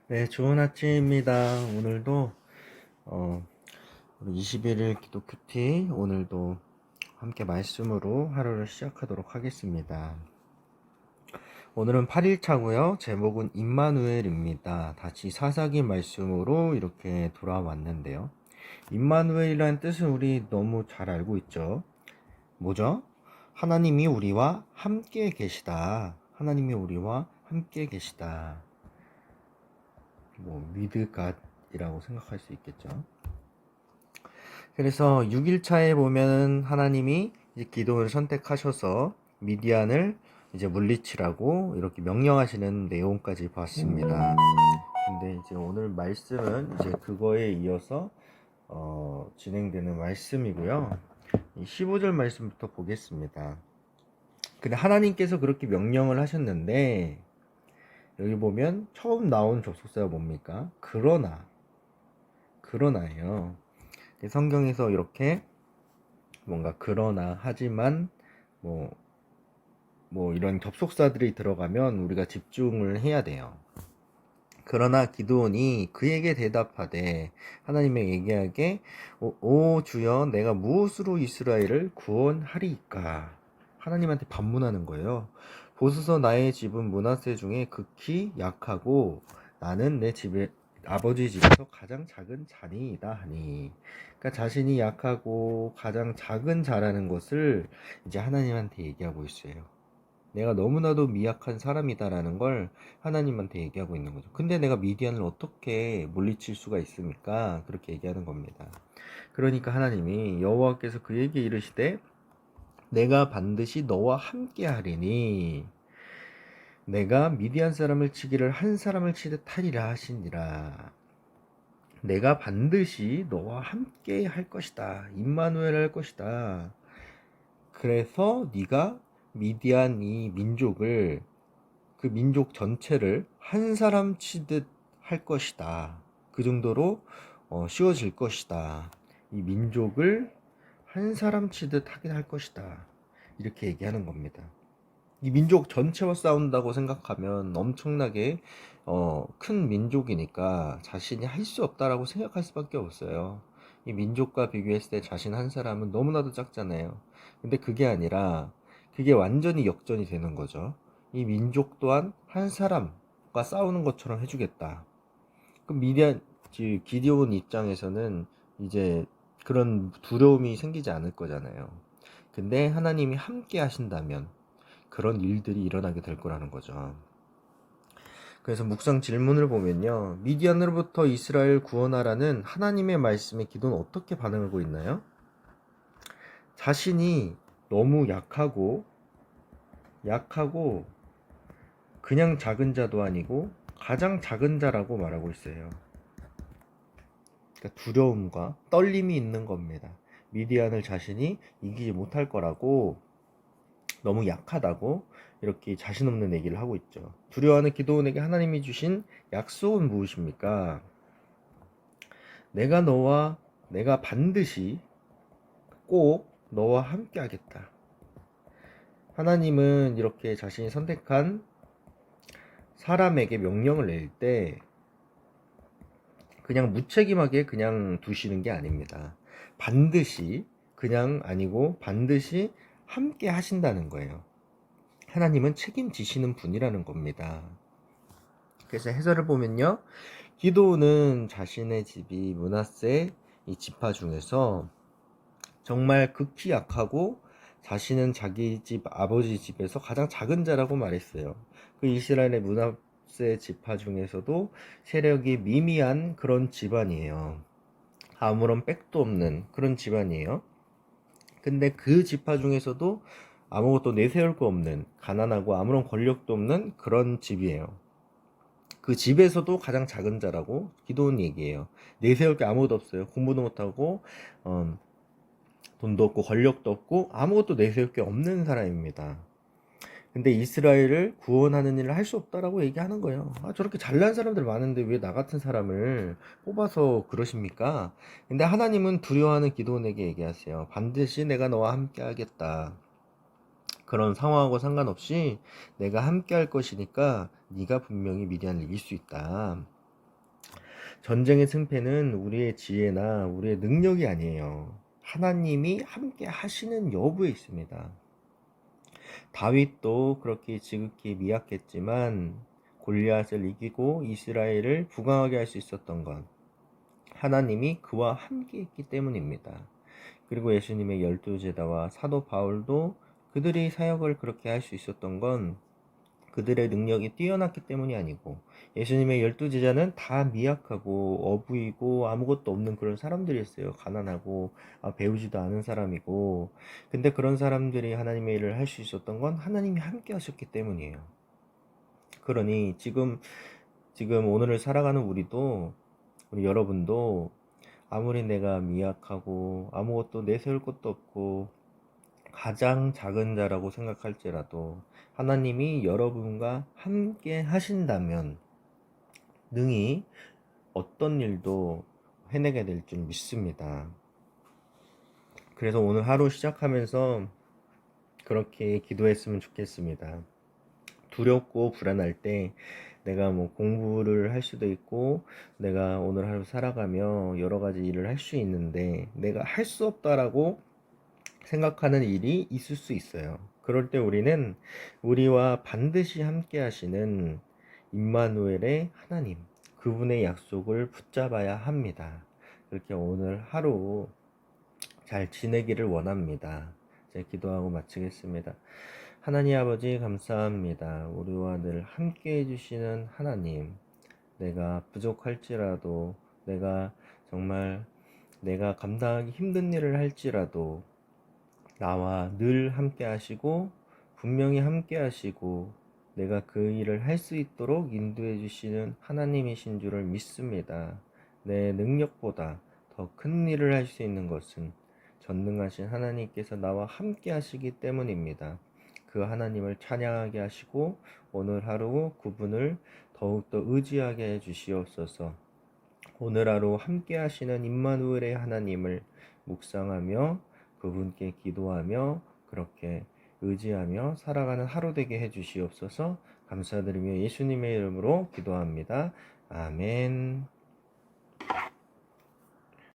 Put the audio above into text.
네, 좋은 아침입니다. 오늘도 우리 21일 기도 큐티 오늘도 함께 말씀으로 하루를 시작하도록 하겠습니다. 오늘은 8일차고요. 제목은 임마누엘입니다. 다시 사사기 말씀으로 이렇게 돌아왔는데요. 임마누엘이라는 뜻은 우리 너무 잘 알고 있죠. 뭐죠? 하나님이 우리와 함께 계시다. 하나님이 우리와 함께 계시다. 미드갓이라고 생각할 수 있겠죠. 그래서 6일차에 보면 하나님이 이제 기도를 선택하셔서 미디안을 이제 물리치라고 이렇게 명령하시는 내용까지 봤습니다. 근데 이제 오늘 말씀은 이제 그거에 이어서 진행되는 말씀이고요. 15절 말씀부터 보겠습니다. 근데 하나님께서 그렇게 명령을 하셨는데 여기 보면 처음 나온 접속사가 뭡니까? 그러나예요. 성경에서 이렇게 뭔가 그러나 하지만 뭐 이런 접속사들이 들어가면 우리가 집중을 해야 돼요. 그러나 기드온이 그에게 대답하되 하나님의 얘기하게 오 주여 내가 무엇으로 이스라엘을 구원하리이까. 하나님한테 반문하는 거예요. 보소서 나의 집은 므낫세 중에 극히 약하고 나는 내 집에 아버지 집에서 가장 작은 자니이다 하니. 그러니까 자신이 약하고 가장 작은 자라는 것을 이제 하나님한테 얘기하고 있어요. 내가 너무나도 미약한 사람이다라는 걸 하나님한테 얘기하고 있는 거죠. 근데 내가 미디안을 어떻게 물리칠 수가 있습니까? 그렇게 얘기하는 겁니다. 그러니까 하나님이 여호와께서 그에게 이르시되 내가 반드시 너와 함께 하리니 내가 미디안 사람을 치기를 한 사람을 치듯 하리라 하시니라. 내가 반드시 너와 함께 할 것이다. 임마누엘 할 것이다. 그래서 네가 미디안 이 민족을 그 민족 전체를 한 사람 치듯 할 것이다. 그 정도로 쉬워질 것이다. 이 민족을 한 사람 치듯 하게 할 것이다. 이렇게 얘기하는 겁니다. 이 민족 전체와 싸운다고 생각하면 엄청나게 큰 민족이니까 자신이 할 수 없다라고 생각할 수밖에 없어요. 이 민족과 비교했을 때 자신 한 사람은 너무나도 작잖아요. 근데 그게 아니라 그게 완전히 역전이 되는 거죠. 이 민족 또한 한 사람과 싸우는 것처럼 해주겠다. 그럼 기디온 입장에서는 이제 그런 두려움이 생기지 않을 거잖아요. 근데 하나님이 함께 하신다면 그런 일들이 일어나게 될 거라는 거죠. 그래서 묵상 질문을 보면요. 미디안으로부터 이스라엘 구원하라는 하나님의 말씀에 기도는 어떻게 반응하고 있나요? 자신이 너무 약하고 그냥 작은 자도 아니고 가장 작은 자라고 말하고 있어요. 그러니까 두려움과 떨림이 있는 겁니다. 미디안을 자신이 이기지 못할 거라고 너무 약하다고 이렇게 자신 없는 얘기를 하고 있죠. 두려워하는 기도원에게 하나님이 주신 약속은 무엇입니까? 내가 반드시 꼭 너와 함께 하겠다. 하나님은 이렇게 자신이 선택한 사람에게 명령을 낼 때 그냥 무책임하게 그냥 두시는 게 아닙니다. 반드시 그냥 아니고 반드시 함께 하신다는 거예요. 하나님은 책임지시는 분이라는 겁니다. 그래서 해설을 보면요. 기도는 자신의 집이 므낫세 이 지파 중에서 정말 극히 약하고 자신은 자기 집 아버지 집에서 가장 작은 자라고 말했어요. 그 이스라엘의 므낫세 지파 중에서도 세력이 미미한 그런 집안이에요. 아무런 백도 없는 그런 집안이에요. 근데 그 지파 중에서도 아무것도 내세울 거 없는 가난하고 아무런 권력도 없는 그런 집이에요. 그 집에서도 가장 작은 자라고 기도원 얘기해요. 내세울 게 아무것도 없어요. 공부도 못하고 돈도 없고 권력도 없고 아무것도 내세울 게 없는 사람입니다. 근데 이스라엘을 구원하는 일을 할 수 없다라고 얘기하는 거예요. 저렇게 잘난 사람들 많은데 왜 나 같은 사람을 뽑아서 그러십니까? 근데 하나님은 두려워하는 기도원에게 얘기하세요. 반드시 내가 너와 함께 하겠다. 그런 상황하고 상관없이 내가 함께 할 것이니까 네가 분명히 미디안을 이길 수 있다. 전쟁의 승패는 우리의 지혜나 우리의 능력이 아니에요. 하나님이 함께 하시는 여부에 있습니다. 다윗도 그렇게 지극히 미약했지만 골리앗을 이기고 이스라엘을 부강하게 할 수 있었던 건 하나님이 그와 함께 했기 때문입니다. 그리고 예수님의 12제자와 사도 바울도 그들이 사역을 그렇게 할 수 있었던 건 그들의 능력이 뛰어났기 때문이 아니고, 예수님의 12제자는 다 미약하고 어부이고 아무것도 없는 그런 사람들이었어요. 가난하고 배우지도 않은 사람이고. 근데 그런 사람들이 하나님의 일을 할 수 있었던 건 하나님이 함께 하셨기 때문이에요. 그러니 지금 오늘을 살아가는 우리 여러분도 아무리 내가 미약하고 아무것도 내세울 것도 없고 가장 작은 자라고 생각할지라도 하나님이 여러분과 함께 하신다면 능히 어떤 일도 해내게 될 줄 믿습니다. 그래서 오늘 하루 시작하면서 그렇게 기도했으면 좋겠습니다. 두렵고 불안할 때 내가 뭐 공부를 할 수도 있고 내가 오늘 하루 살아가며 여러 가지 일을 할 수 있는데 내가 할 수 없다라고 생각하는 일이 있을 수 있어요. 그럴 때 우리는 우리와 반드시 함께 하시는 임마누엘의 하나님, 그분의 약속을 붙잡아야 합니다. 그렇게 오늘 하루 잘 지내기를 원합니다. 이제 기도하고 마치겠습니다. 하나님 아버지 감사합니다. 우리와 늘 함께 해주시는 하나님, 내가 부족할지라도 정말 내가 감당하기 힘든 일을 할지라도 나와 늘 함께 하시고 분명히 함께 하시고 내가 그 일을 할 수 있도록 인도해 주시는 하나님이신 줄을 믿습니다. 내 능력보다 더 큰 일을 할 수 있는 것은 전능하신 하나님께서 나와 함께 하시기 때문입니다. 그 하나님을 찬양하게 하시고 오늘 하루 그분을 더욱더 의지하게 해 주시옵소서. 오늘 하루 함께 하시는 임마누엘의 하나님을 묵상하며 그분께 기도하며 그렇게 의지하며 살아가는 하루 되게 해 주시옵소서. 감사드리며 예수님의 이름으로 기도합니다. 아멘.